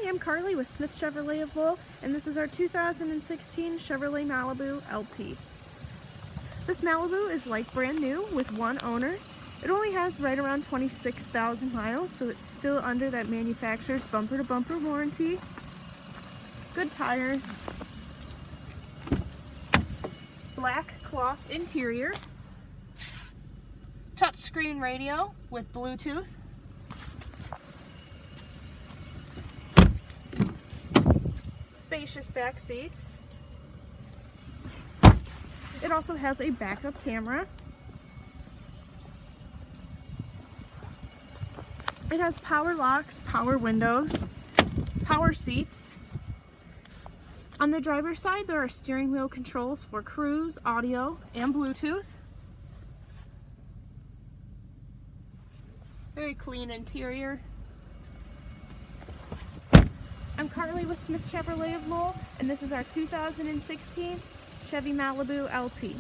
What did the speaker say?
I'm Carly with Smith Chevrolet of Lowell, and this is our 2016 Chevrolet Malibu Lt. This Malibu is like brand new with one owner. It only has right around 26,000 miles, so it's still under that manufacturer's bumper-to-bumper warranty. Good tires. Black cloth interior. Touchscreen radio with Bluetooth. Spacious back seats. It also has a backup camera. It has power locks, power windows, power seats. On the driver's side, there are steering wheel controls for cruise, audio, and Bluetooth. Very clean interior. I'm Carly with Smith Chevrolet of Lowell, and this is our 2016 Chevy Malibu Lt.